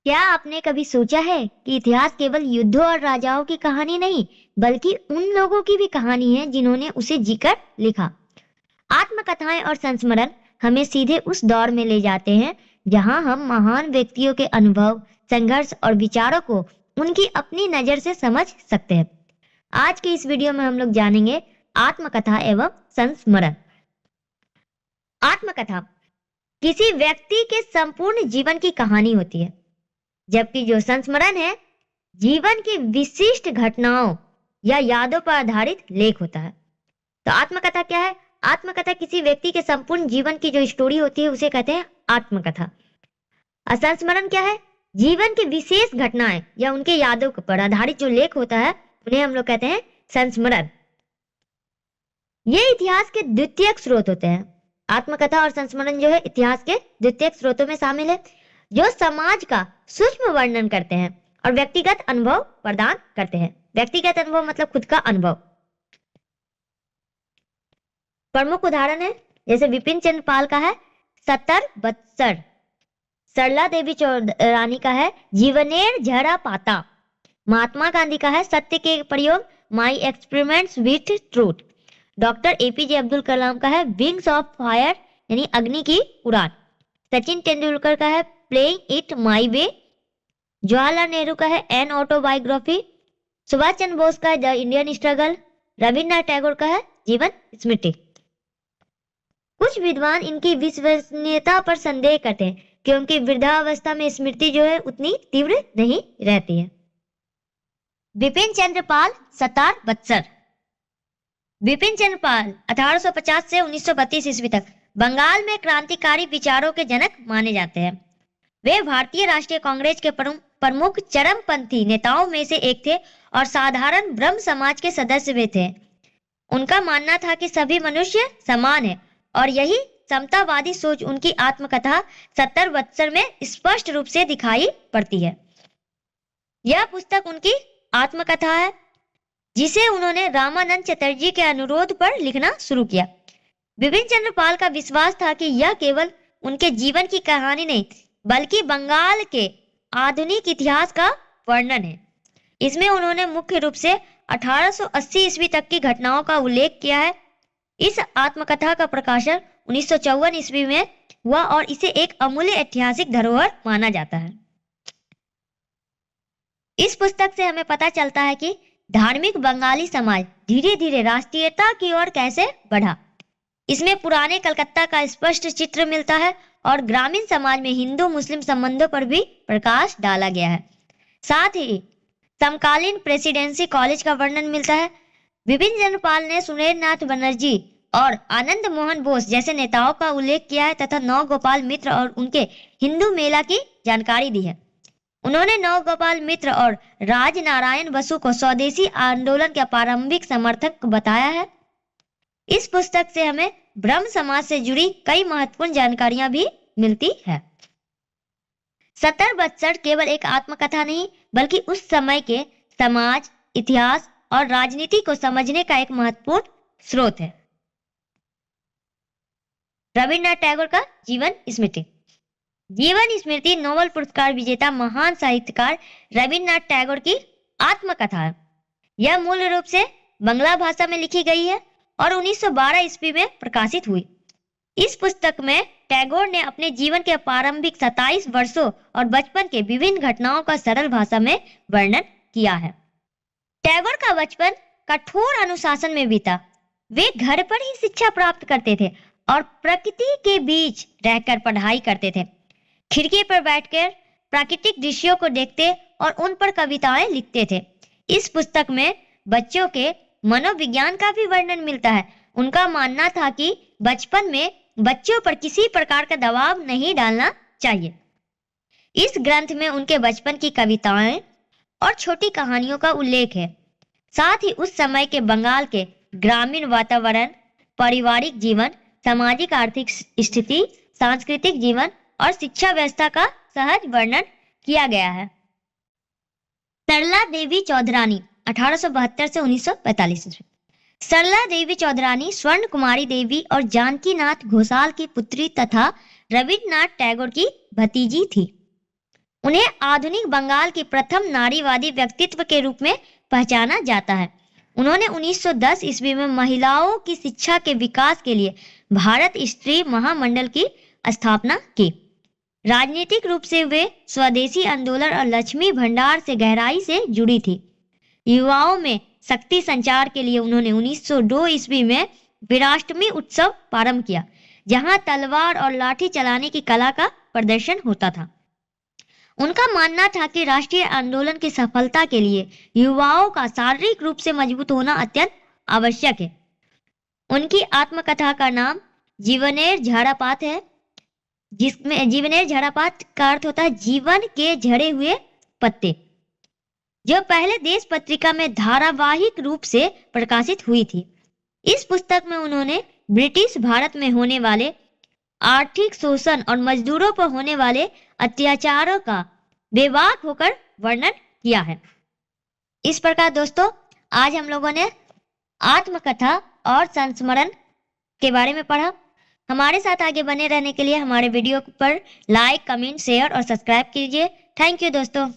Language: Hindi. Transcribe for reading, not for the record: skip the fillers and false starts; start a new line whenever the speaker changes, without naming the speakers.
क्या आपने कभी सोचा है कि इतिहास केवल युद्धों और राजाओं की कहानी नहीं, बल्कि उन लोगों की भी कहानी है जिन्होंने उसे जीकर लिखा। आत्मकथाएं और संस्मरण हमें सीधे उस दौर में ले जाते हैं जहां हम महान व्यक्तियों के अनुभव, संघर्ष और विचारों को उनकी अपनी नजर से समझ सकते हैं। आज के इस वीडियो में हम लोग जानेंगे आत्मकथा एवं संस्मरण। आत्मकथा किसी व्यक्ति के संपूर्ण जीवन की कहानी होती है, जबकि जो संस्मरण है जीवन की विशिष्ट घटनाओं या यादों पर आधारित लेख होता है। तो आत्मकथा क्या है? आत्मकथा किसी व्यक्ति के संपूर्ण जीवन की जो स्टोरी होती है उसे कहते हैं आत्मकथा। और संस्मरण क्या है? जीवन की विशेष घटनाएं या उनके यादों पर आधारित जो लेख होता है उन्हें हम लोग कहते हैं संस्मरण। ये इतिहास के द्वितीयक स्रोत होते हैं। आत्मकथा और संस्मरण जो है इतिहास के द्वितीयक स्रोतों में शामिल है, जो समाज का सूक्ष्म वर्णन करते हैं और व्यक्तिगत अनुभव प्रदान करते हैं। व्यक्तिगत अनुभव मतलब खुद का अनुभव। प्रमुख उदाहरण है जैसे विपिन चंद्र पाल का है 70 बत्सर, सरला देवी चौधरानी का है जीवनेर झरा पाता, महात्मा गांधी का है सत्य के प्रयोग my experiments with truth, doctor APJ Abdul Kalam का है विंग्स ऑफ फायर यानी अग्नि की उड़ान, सचिन तेंदुलकर का है प्लेइंग इट माई वे, जवाहरलाल नेहरू का है एन ऑटोबायोग्राफी, सुभाष चंद्र बोस का है the Indian struggle, Rabindranath Tagore का है जीवन स्मृति। कुछ विद्वान इनकी विश्वसनीयता पर संदेह करते हैं क्योंकि वृद्धावस्था में स्मृति जो है उतनी तीव्र नहीं रहती है। विपिन चंद्र पाल 70 बत्सर। विपिन चंद्र पाल 1850 से 1932 ईस्वी तक बंगाल में क्रांतिकारी विचारों के जनक माने जाते हैं। वे भारतीय राष्ट्रीय कांग्रेस के प्रमुख चरमपंथी नेताओं में से एक थे और साधारण ब्रह्म समाज के सदस्य भी थे। उनका मानना था कि सभी मनुष्य समान है और यही समतावादी सोच उनकी आत्मकथा 70 बत्सर में स्पष्ट रूप से दिखाई पड़ती है। यह पुस्तक उनकी आत्मकथा है जिसे उन्होंने रामानंद चटर्जी के अनुरोध पर लिखना शुरू किया। विपिन चंद्र पाल का विश्वास था कि यह केवल उनके जीवन की कहानी नहीं बल्कि बंगाल के आधुनिक इतिहास का वर्णन है। इसमें उन्होंने मुख्य रूप से 1880 ईस्वी तक की घटनाओं का उल्लेख किया है। इस आत्मकथा का प्रकाशन 1954 ईस्वी में हुआ और इसे एक अमूल्य ऐतिहासिक धरोहर माना जाता है। इस पुस्तक से हमें पता चलता है कि धार्मिक बंगाली समाज धीरे धीरे राष्ट्रीयता की ओर कैसे बढ़ा। इसमें पुराने कलकत्ता का स्पष्ट चित्र मिलता है और ग्रामीण समाज में हिंदू मुस्लिम संबंधों पर भी प्रकाश डाला गया है। साथ ही समकालीन प्रेसिडेंसी कॉलेज का वर्णन मिलता है। विपिन चंद्र पाल ने सुरेंद्रनाथ बनर्जी और आनंद मोहन बोस जैसे नेताओं का उल्लेख किया है तथा नवगोपाल मित्र और उनके हिंदू मेला की जानकारी दी है। उन्होंने नवगोपाल मित्र और राजनारायण बसु को स्वदेशी आंदोलन के प्रारंभिक समर्थक बताया है। इस पुस्तक से हमें ब्रह्म समाज से जुड़ी कई महत्वपूर्ण जानकारियां भी मिलती है। 70 बत्सर केवल एक आत्मकथा नहीं बल्कि उस समय के समाज, इतिहास और राजनीति को समझने का एक महत्वपूर्ण स्रोत है। रविन्द्रनाथ टैगोर का जीवन स्मृति। जीवन स्मृति नोबेल पुरस्कार विजेता महान साहित्यकार रविन्द्रनाथ टैगोर की आत्मकथा है। यह मूल रूप से बांग्ला भाषा में लिखी गई है और 1912 ईस्वी में प्रकाशित हुई। इस पुस्तक में टैगोर ने अपने जीवन के प्रारंभिक 27 वर्षों और बचपन के विभिन्न घटनाओं का सरल भाषा में वर्णन किया है। टैगोर का बचपन कठोर अनुशासन में बीता। वे घर पर ही शिक्षा प्राप्त करते थे और प्रकृति के बीच रहकर पढ़ाई करते थे। खिड़की पर बैठकर प्राकृतिक दृश्यों को देखते और उन पर कविताएं लिखते थे। इस पुस्तक में बच्चों के मनोविज्ञान का भी वर्णन मिलता है। उनका मानना था कि बचपन में बच्चों पर किसी प्रकार का दबाव नहीं डालना चाहिए। इस ग्रंथ में उनके बचपन की कविताएं और छोटी कहानियों का उल्लेख है। साथ ही उस समय के बंगाल के ग्रामीण वातावरण, पारिवारिक जीवन, सामाजिक आर्थिक स्थिति, सांस्कृतिक जीवन और शिक्षा व्यवस्था का सहज वर्णन किया गया है। सरला देवी चौधरानी 1872 से 1945 ईस्वी। सरला देवी चौधरानी स्वर्ण कुमारी देवी और जानकी नाथ घोषाल की पुत्री तथा रविन्द्रनाथ टैगोर की भतीजी थी। उन्हें आधुनिक बंगाल की प्रथम नारीवादी व्यक्तित्व के रूप में पहचाना जाता है। उन्होंने 1910 ईस्वी में महिलाओं की शिक्षा के विकास के लिए भारत स्त्री महामंडल की स्थापना की। राजनीतिक रूप से वे स्वदेशी आंदोलन और लक्ष्मी भंडार से गहराई से जुड़ी थी। युवाओं में शक्ति संचार के लिए उन्होंने 1902 ईस्वी में वीराष्टमी उत्सव प्रारंभ किया, जहां तलवार और लाठी चलाने की कला का प्रदर्शन होता था। उनका मानना था कि राष्ट्रीय आंदोलन की सफलता के लिए युवाओं का शारीरिक रूप से मजबूत होना अत्यंत आवश्यक है। उनकी आत्मकथा का नाम जीवनेर झाड़ापात है, जिसमें जीवनेर झाड़ापात का अर्थ होता है जीवन के झड़े हुए पत्ते, जो पहले देश पत्रिका में धारावाहिक रूप से प्रकाशित हुई थी। इस पुस्तक में उन्होंने ब्रिटिश भारत में होने वाले आर्थिक शोषण और मजदूरों पर होने वाले अत्याचारों का बेबाक होकर वर्णन किया है। इस प्रकार दोस्तों, आज हम लोगों ने आत्मकथा और संस्मरण के बारे में पढ़ा। हमारे साथ आगे बने रहने के लिए हमारे वीडियो पर लाइक, कमेंट, शेयर और सब्सक्राइब कीजिए। थैंक यू दोस्तों।